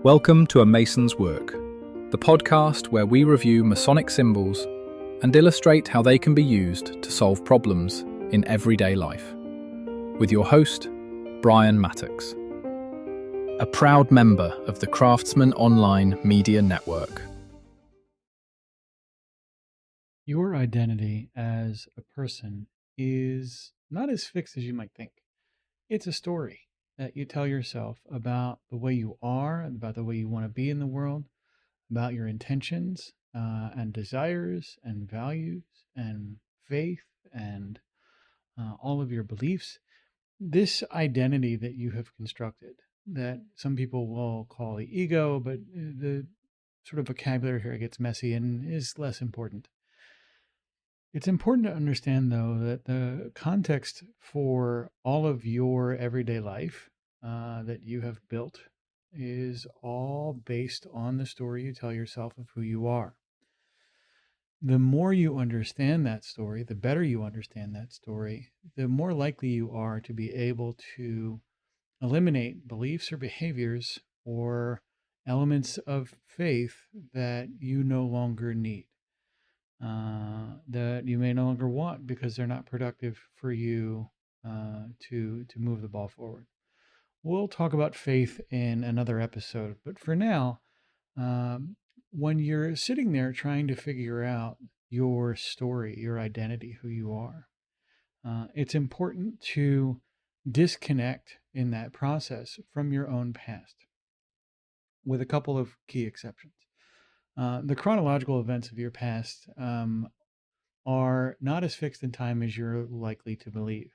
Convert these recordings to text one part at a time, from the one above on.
Welcome to A Mason's Work, the podcast where we review Masonic symbols and illustrate how they can be used to solve problems in everyday life. With your host, Brian Mattox, a proud member of the Craftsman Online Media Network. Your identity as a person is not as fixed as you might think. It's a story that you tell yourself about the way you are, about the way you want to be in the world, about your intentions and desires and values and faith and all of your beliefs. This identity that you have constructed, that some people will call the ego, but the sort of vocabulary here gets messy and is less important. It's important to understand, though, that the context for all of your everyday life that you have built is all based on the story you tell yourself of who you are. The more you understand that story, the better you understand that story, the more likely you are to be able to eliminate beliefs or behaviors or elements of faith that you no longer need. That you may no longer want because they're not productive for you to move the ball forward. We'll talk about faith in another episode, but for now, when you're sitting there trying to figure out your story, your identity, who you are, it's important to disconnect in that process from your own past, with a couple of key exceptions. The chronological events of your past are not as fixed in time as you're likely to believe.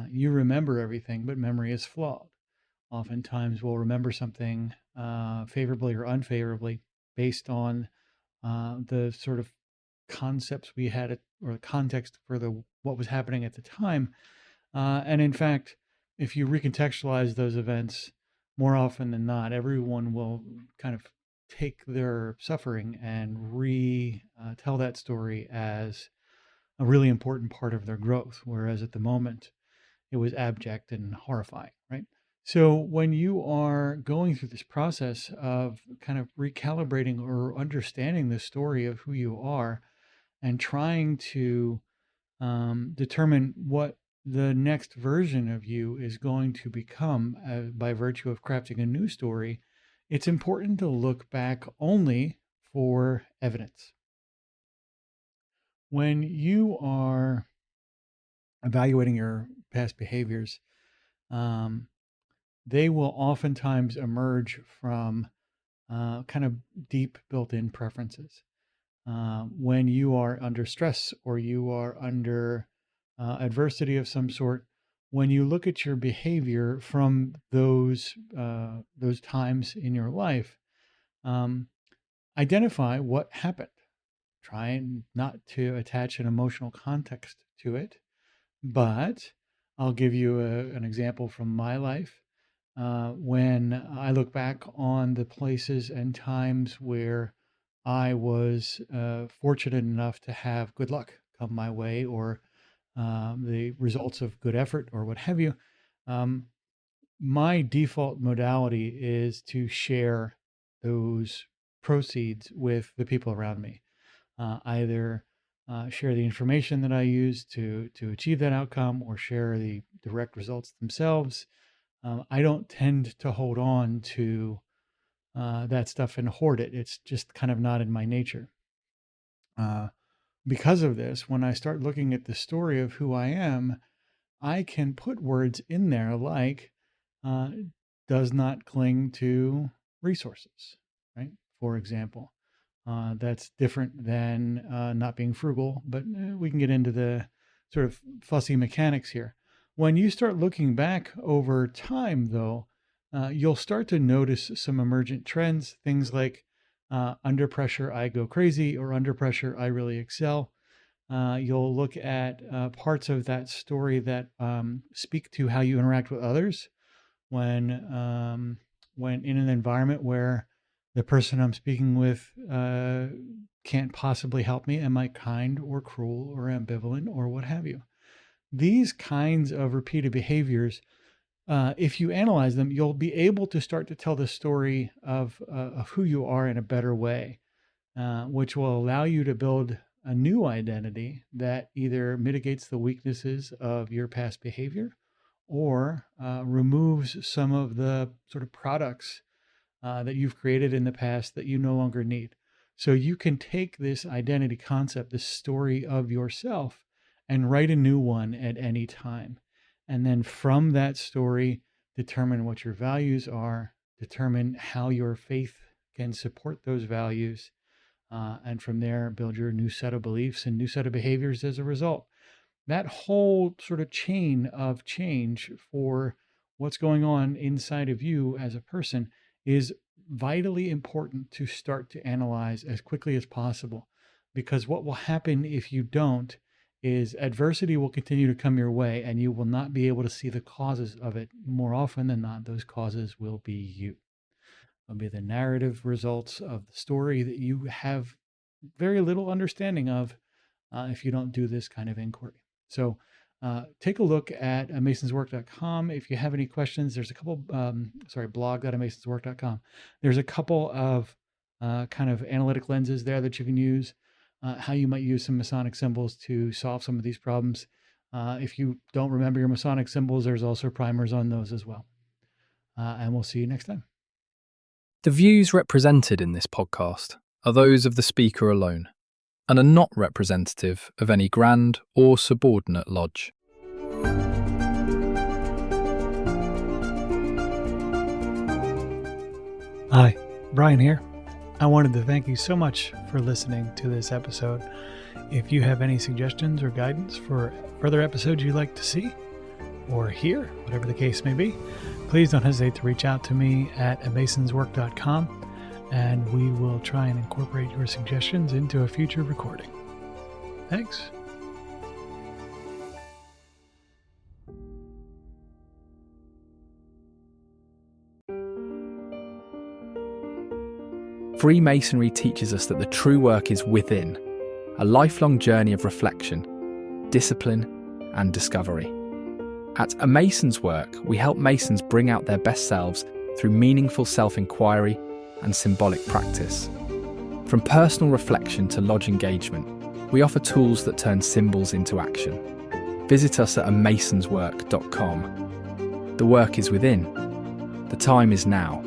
You remember everything, but memory is flawed. Oftentimes, we'll remember something favorably or unfavorably based on the sort of concepts we had or the context for what was happening at the time. And in fact, if you recontextualize those events, more often than not, everyone will kind of take their suffering and tell that story as a really important part of their growth, whereas at the moment it was abject and horrifying, right? So when you are going through this process of kind of recalibrating or understanding the story of who you are and trying to determine what the next version of you is going to become by virtue of crafting a new story, it's important to look back only for evidence. When you are evaluating your past behaviors, they will oftentimes emerge from kind of deep built-in preferences. When you are under stress or you are under adversity of some sort, when you look at your behavior from those times in your life, identify what happened. Try not to attach an emotional context to it, but I'll give you an example from my life. When I look back on the places and times where I was fortunate enough to have good luck come my way, or the results of good effort, or what have you, my default modality is to share those proceeds with the people around me. Either share the information that I use to achieve that outcome, or share the direct results themselves. I don't tend to hold on to that stuff and hoard it. It's just kind of not in my nature. Because of this, when I start looking at the story of who I am, I can put words in there like does not cling to resources, right? For example, that's different than not being frugal, but we can get into the sort of fussy mechanics here. When you start looking back over time, though, you'll start to notice some emergent trends, things like under pressure, I go crazy, or under pressure, I really excel. You'll look at parts of that story that speak to how you interact with others when in an environment where the person I'm speaking with can't possibly help me. Am I kind or cruel or ambivalent or what have you? These kinds of repeated behaviors if you analyze them, you'll be able to start to tell the story of who you are in a better way, which will allow you to build a new identity that either mitigates the weaknesses of your past behavior or removes some of the sort of products that you've created in the past that you no longer need. So you can take this identity concept, this story of yourself, and write a new one at any time. And then from that story, determine what your values are, determine how your faith can support those values, and from there, build your new set of beliefs and new set of behaviors as a result. That whole sort of chain of change for what's going on inside of you as a person is vitally important to start to analyze as quickly as possible. Because what will happen if you don't is adversity will continue to come your way and you will not be able to see the causes of it. More often than not, those causes will be you. It'll be the narrative results of the story that you have very little understanding of if you don't do this kind of inquiry. So take a look at masonswork.com. If you have any questions, there's a couple, blog.masonswork.com. There's a couple of kind of analytic lenses there that you can use, how you might use some Masonic symbols to solve some of these problems. If you don't remember your Masonic symbols, there's also primers on those as well. And we'll see you next time. The views represented in this podcast are those of the speaker alone and are not representative of any grand or subordinate lodge. Hi, Brian here. I wanted to thank you so much for listening to this episode. If you have any suggestions or guidance for further episodes you'd like to see or hear, whatever the case may be, please don't hesitate to reach out to me at masonswork.com. And we will try and incorporate your suggestions into a future recording. Thanks. Freemasonry teaches us that the true work is within, a lifelong journey of reflection, discipline, and discovery. At A Mason's Work, we help Masons bring out their best selves through meaningful self-inquiry and symbolic practice. From personal reflection to lodge engagement, we offer tools that turn symbols into action. Visit us at amasonswork.com. The work is within. The time is now.